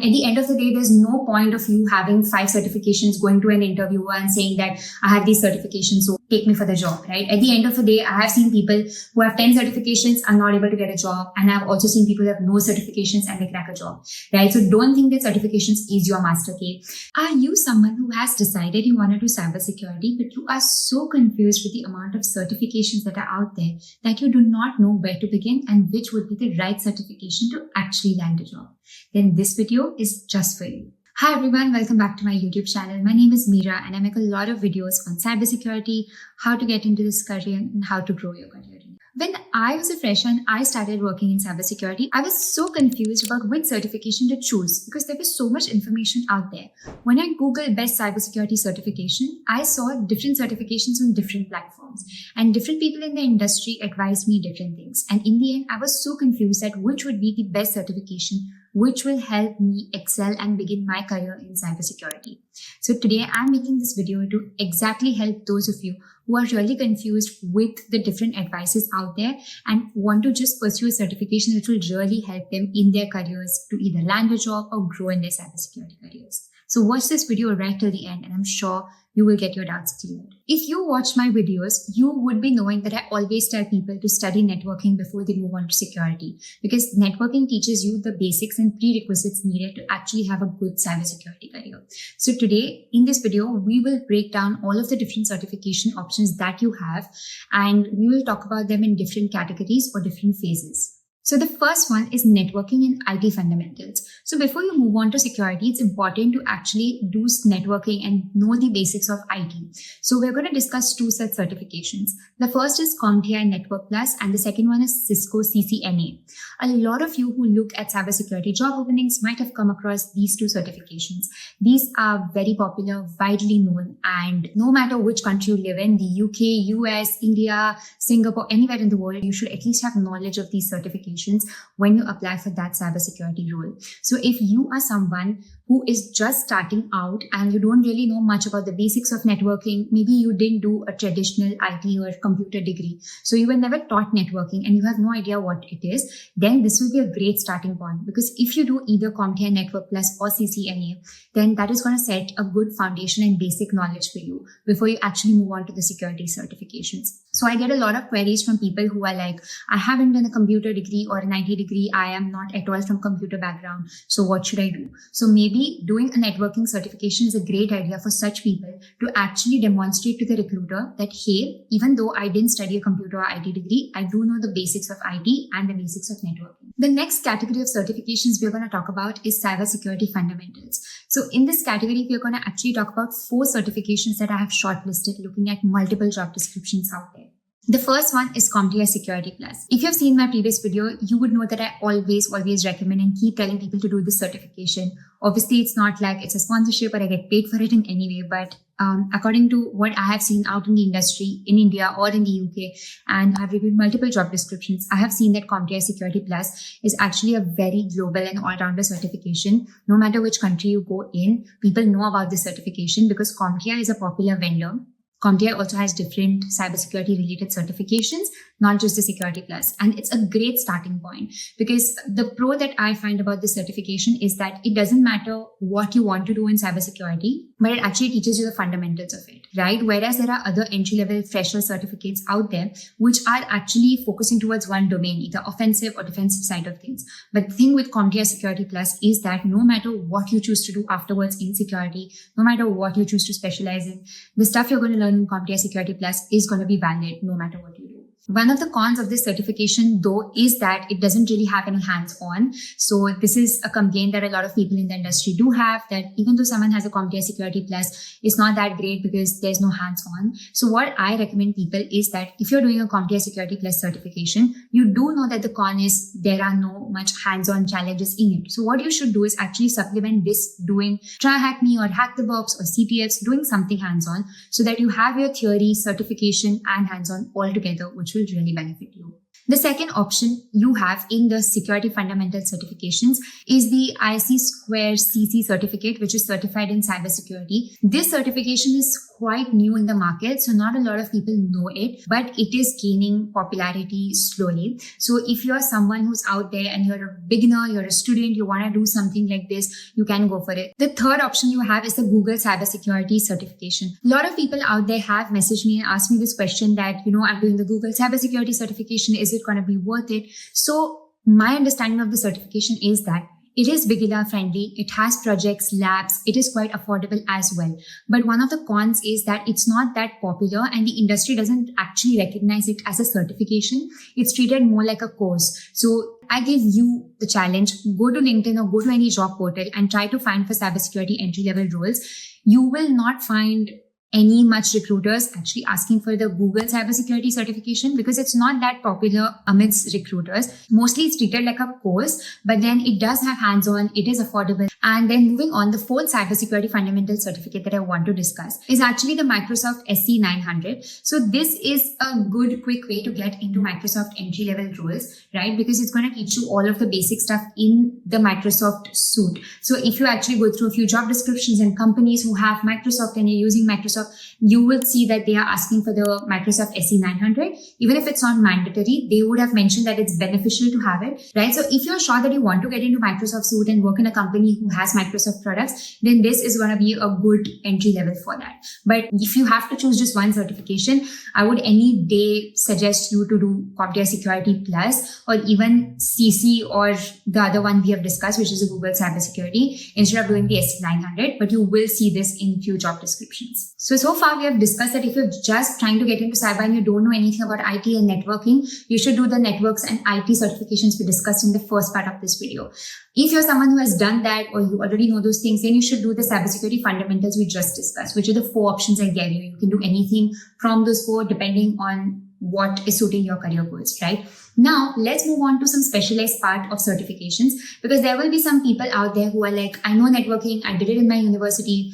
at the end of the day, there's no point of you having 5 certifications, going to an interviewer and saying that I have these certifications, so take me for the job, right? At the end of the day, I have seen people who have 10 certifications are not able to get a job. And I've also seen people who have no certifications and they crack a job, right? So don't think that certifications is your master key. Are you someone who has decided you want to do cybersecurity, but you are so confused with the amount of certifications that are out there that you do not know where to begin and which would be the right certification to actually land a job? Then this video is just for you. Hi everyone, welcome back to my YouTube channel. My name is Meera and I make a lot of videos on cybersecurity, how to get into this career and how to grow your career. When I was a fresher and I started working in cybersecurity, I was so confused about which certification to choose because there was so much information out there. When I Googled best cybersecurity certification, I saw different certifications on different platforms and different people in the industry advised me different things. And in the end, I was so confused at which would be the best certification which will help me excel and begin my career in cybersecurity. So today I'm making this video to exactly help those of you who are really confused with the different advices out there and want to just pursue a certification which will really help them in their careers to either land a job or grow in their cybersecurity careers. So watch this video right till the end and I'm sure you will get your doubts cleared. If you watch my videos, you would be knowing that I always tell people to study networking before they move on to security because networking teaches you the basics and prerequisites needed to actually have a good cybersecurity career. So today in this video, we will break down all of the different certification options that you have and we will talk about them in different categories or different phases. So the first one is networking and IT fundamentals. So before you move on to security, it's important to actually do networking and know the basics of IT. So we're going to discuss 2 such certifications. The first is CompTIA Network Plus and the second one is Cisco CCNA. A lot of you who look at cybersecurity job openings might have come across these 2 certifications. These are very popular, widely known, and no matter which country you live in, the UK, US, India, Singapore, anywhere in the world, you should at least have knowledge of these certifications when you apply for that cybersecurity role. So if you are someone who is just starting out and you don't really know much about the basics of networking, maybe you didn't do a traditional IT or computer degree, so you were never taught networking and you have no idea what it is, then this will be a great starting point because if you do either CompTIA Network Plus or CCNA, then that is going to set a good foundation and basic knowledge for you before you actually move on to the security certifications. So I get a lot of queries from people who are like, I haven't done a computer degree or an IT degree. I am not at all from computer background. So what should I do? So maybe doing a networking certification is a great idea for such people to actually demonstrate to the recruiter that, hey, even though I didn't study a computer or IT degree, I do know the basics of IT and the basics of networking. The next category of certifications we're going to talk about is cybersecurity fundamentals. So in this category, we're going to actually talk about 4 certifications that I have shortlisted looking at multiple job descriptions out there. The first one is CompTIA Security Plus. If you have seen my previous video, you would know that I always recommend and keep telling people to do this certification. Obviously, it's not like it's a sponsorship or I get paid for it in any way, but according to what I have seen out in the industry in India or in the UK, and I've reviewed multiple job descriptions, I have seen that CompTIA Security Plus is actually a very global and all-rounder certification. No matter which country you go in, people know about this certification because CompTIA is a popular vendor. CompTIA also has different cybersecurity related certifications, not just the Security Plus. And it's a great starting point because the pro that I find about this certification is that it doesn't matter what you want to do in cybersecurity, but it actually teaches you the fundamentals of it, right? Whereas there are other entry-level fresher certificates out there, which are actually focusing towards one domain, either offensive or defensive side of things. But the thing with CompTIA Security Plus is that no matter what you choose to do afterwards in security, no matter what you choose to specialize in, the stuff you're going to learn in CompTIA Security Plus is going to be valid no matter what you do. One of the cons of this certification, though, is that it doesn't really have any hands-on. So this is a complaint that a lot of people in the industry do have, that even though someone has a CompTIA Security Plus, it's not that great because there's no hands-on. So what I recommend people is that if you're doing a CompTIA Security Plus certification, you do know that the con is there are no much hands-on challenges in it. So what you should do is actually supplement this doing Try Hack Me or Hack the Box or CTFs, doing something hands-on so that you have your theory, certification and hands-on all together, which will really benefit you. The second option you have in the security fundamental certifications is the ISC Square CC certificate, which is certified in cybersecurity. This certification is quite new in the market, so not a lot of people know it, but it is gaining popularity slowly. So if you're someone who's out there and you're a beginner, you're a student, you want to do something like this, you can go for it. The third option you have is the Google cybersecurity certification. A lot of people out there have messaged me and asked me this question that, I'm doing the Google cybersecurity certification. Is it going to be worth it? So my understanding of the certification is that it is beginner friendly. It has projects, labs. It is quite affordable as well. But one of the cons is that it's not that popular and the industry doesn't actually recognize it as a certification. It's treated more like a course. So I give you the challenge. Go to LinkedIn or go to any job portal and try to find for cybersecurity entry-level roles. You will not find any much recruiters actually asking for the Google cybersecurity certification because it's not that popular amidst recruiters. Mostly it's treated like a course, but then it does have hands-on, it is affordable. And then moving on, the fourth cybersecurity fundamental certificate that I want to discuss is actually the Microsoft SC900. So this is a good, quick way to get into Microsoft entry-level roles, right? Because it's going to teach you all of the basic stuff in the Microsoft suite. So if you actually go through a few job descriptions and companies who have Microsoft and you're using Microsoft, you will see that they are asking for the Microsoft SC900. Even if it's not mandatory, they would have mentioned that it's beneficial to have it, right? So if you're sure that you want to get into Microsoft suite and work in a company who has Microsoft products, then this is going to be a good entry level for that. But if you have to choose just one certification, I would any day suggest you to do CompTIA Security Plus or even CC or the other one we have discussed, which is the Google Cybersecurity, instead of doing the SC900. But you will see this in few job descriptions. So far we have discussed that if you're just trying to get into cyber and you don't know anything about IT and networking, you should do the networks and IT certifications we discussed in the first part of this video. If you're someone who has done that or you already know those things, then you should do the cybersecurity fundamentals we just discussed, which are the 4 options I gave you. You can do anything from those 4 depending on what is suiting your career goals, right? Now, let's move on to some specialized part of certifications, because there will be some people out there who are like, I know networking, I did it in my university,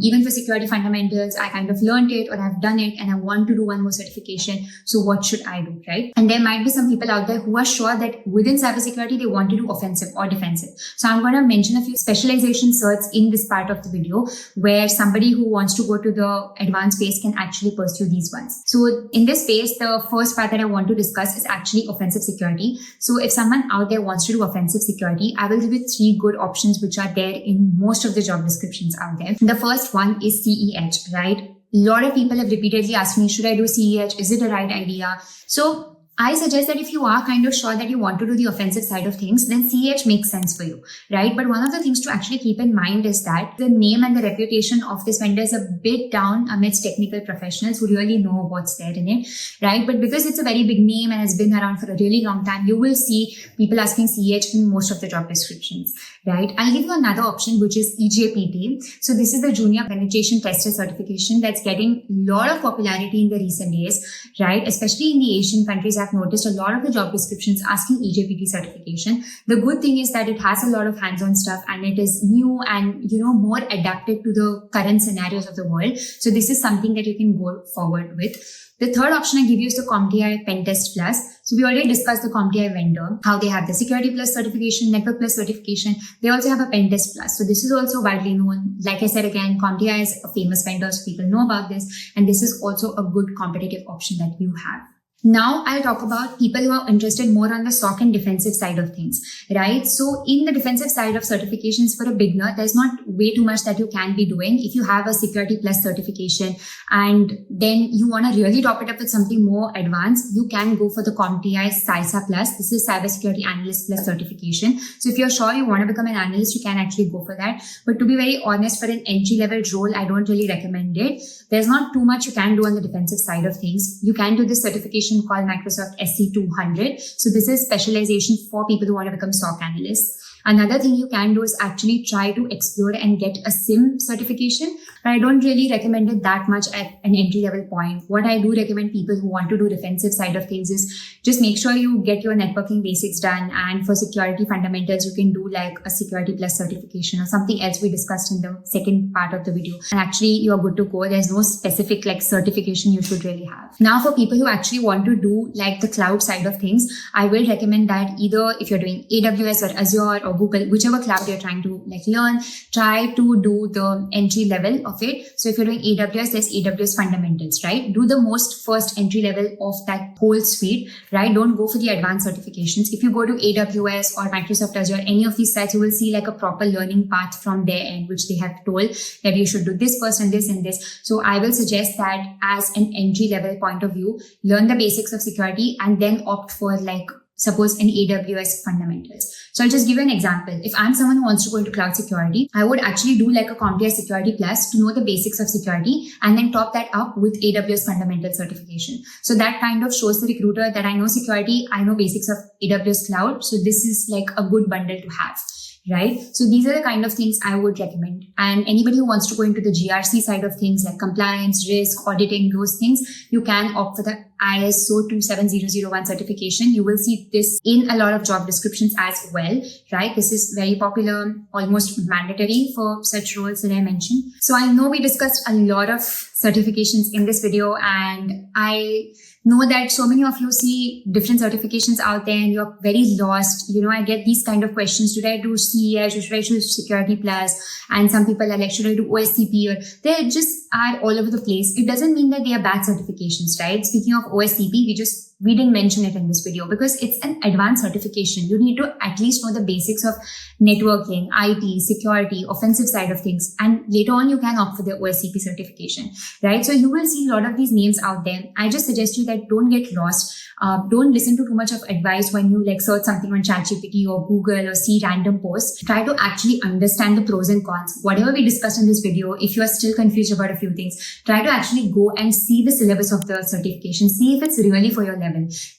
even for security fundamentals, I kind of learned it or I've done it and I want to do one more certification. So what should I do, right? And there might be some people out there who are sure that within cybersecurity, they want to do offensive or defensive. So I'm going to mention a few specialization certs in this part of the video where somebody who wants to go to the advanced space can actually pursue these ones. So in this space, the first part that I want to discuss is actually offensive security. So if someone out there wants to do offensive security, I will give you 3 good options which are there in most of the job descriptions out there. The first one is CEH, right? A lot of people have repeatedly asked me, should I do CEH? Is it the right idea? So I suggest that if you are kind of sure that you want to do the offensive side of things, then CEH makes sense for you, right? But one of the things to actually keep in mind is that the name and the reputation of this vendor is a bit down amidst technical professionals who really know what's there in it, right? But because it's a very big name and has been around for a really long time, you will see people asking CEH in most of the job descriptions, right? I'll give you another option, which is EJPT. So this is the Junior Penetration Tester certification that's getting a lot of popularity in the recent days, right? Especially in the Asian countries, I've noticed a lot of the job descriptions asking EJPT certification. The good thing is that it has a lot of hands-on stuff and it is new and, more adapted to the current scenarios of the world. So this is something that you can go forward with. The third option I give you is the CompTIA Pentest Plus. So we already discussed the CompTIA vendor, how they have the Security Plus certification, Network Plus certification. They also have a Pentest Plus. So this is also widely known. Like I said again, CompTIA is a famous vendor, so people know about this. And this is also a good competitive option that you have. Now I'll talk about people who are interested more on the SOC and defensive side of things, right? So in the defensive side of certifications for a beginner, there's not way too much that you can be doing. If you have a Security Plus certification and then you want to really top it up with something more advanced, you can go for the CompTIA CySA Plus. This is Cybersecurity Analyst Plus certification. So if you're sure you want to become an analyst, you can actually go for that. But to be very honest, for an entry-level role, I don't really recommend it. There's not too much you can do on the defensive side of things. You can do this certification called Microsoft SC200. So this is specialization for people who want to become SOC analysts. Another thing you can do is actually try to explore and get a SIM certification. But I don't really recommend it that much at an entry level point. What I do recommend people who want to do defensive side of things is just make sure you get your networking basics done. And for security fundamentals, you can do like a Security Plus certification or something else we discussed in the second part of the video. And actually, you're good to go. There's no specific like certification you should really have. Now, for people who actually want to do like the cloud side of things, I will recommend that either if you're doing AWS or Azure or Google, whichever cloud you're trying to like learn, try to do the entry level of it. So if you're doing AWS, there's AWS fundamentals, right? Do the most first entry level of that whole suite, right? Don't go for the advanced certifications. If you go to AWS or Microsoft Azure, any of these sites, you will see like a proper learning path from their end, which they have told that you should do this first and this and this. So I will suggest that as an entry level point of view, learn the basics of security and then opt for like suppose an AWS fundamentals. So I'll just give you an example. If I'm someone who wants to go into cloud security, I would actually do like a CompTIA Security Plus to know the basics of security and then top that up with AWS fundamental certification. So that kind of shows the recruiter that I know security, I know basics of AWS cloud. So this is like a good bundle to have. Right? So these are the kind of things I would recommend. And anybody who wants to go into the GRC side of things like compliance, risk, auditing, those things, you can opt for the ISO 27001 certification. You will see this in a lot of job descriptions as well, right? This is very popular, almost mandatory for such roles that I mentioned. So I know we discussed a lot of certifications in this video, and I know that so many of you see different certifications out there and you're very lost. You know, I get these kind of questions. Should I do CES or should I do Security Plus? And some people are like, should I do OSCP? Or they just are all over the place. It doesn't mean that they are bad certifications, right? Speaking of OSCP, we didn't mention it in this video because it's an advanced certification. You need to at least know the basics of networking, IT, security, offensive side of things. And later on, you can opt for the OSCP certification, right? So you will see a lot of these names out there. I just suggest you that don't get lost. Don't listen to too much of advice when you like search something on ChatGPT or Google or see random posts. Try to actually understand the pros and cons. Whatever we discussed in this video, if you are still confused about a few things, try to actually go and see the syllabus of the certification. See if it's really for your level.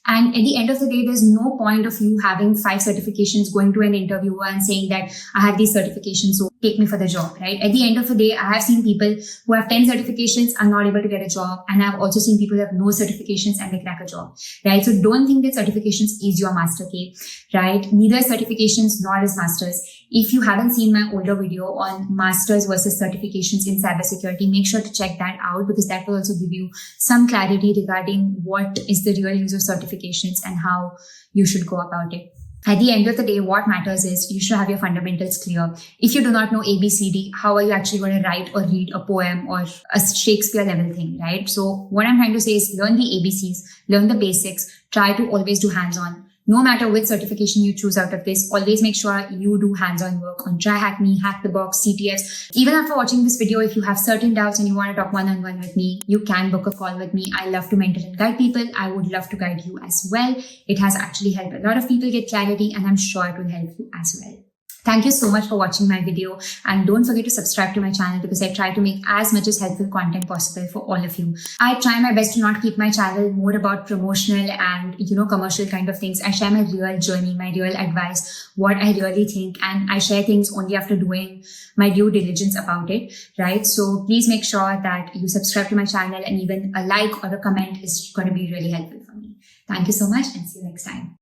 And at the end of the day, there's no point of you having 5 certifications, going to an interviewer and saying that I have these certifications, so take me for the job, right? At the end of the day, I have seen people who have 10 certifications are not able to get a job. And I've also seen people who have no certifications and they crack a job, right? So don't think that certifications is your master key, right? Neither certifications nor is masters. If you haven't seen my older video on masters versus certifications in cybersecurity, make sure to check that out because that will also give you some clarity regarding what is the real use of certifications and how you should go about it. At the end of the day, what matters is you should have your fundamentals clear. If you do not know ABCD, how are you actually going to write or read a poem or a Shakespeare level thing, right? So what I'm trying to say is learn the ABCs, learn the basics, try to always do hands-on. No matter which certification you choose out of this, always make sure you do hands-on work on TryHackMe, Hack the Box, CTFs. Even after watching this video, if you have certain doubts and you want to talk one-on-one with me, you can book a call with me. I love to mentor and guide people. I would love to guide you as well. It has actually helped a lot of people get clarity, and I'm sure it will help you as well. Thank you so much for watching my video, and don't forget to subscribe to my channel because I try to make as much as helpful content possible for all of you. I try my best to not keep my channel more about promotional and commercial kind of things. I share my real journey, my real advice, what I really think, and I share things only after doing my due diligence about it, right? So please make sure that you subscribe to my channel, and even a like or a comment is going to be really helpful for me. Thank you so much and see you next time.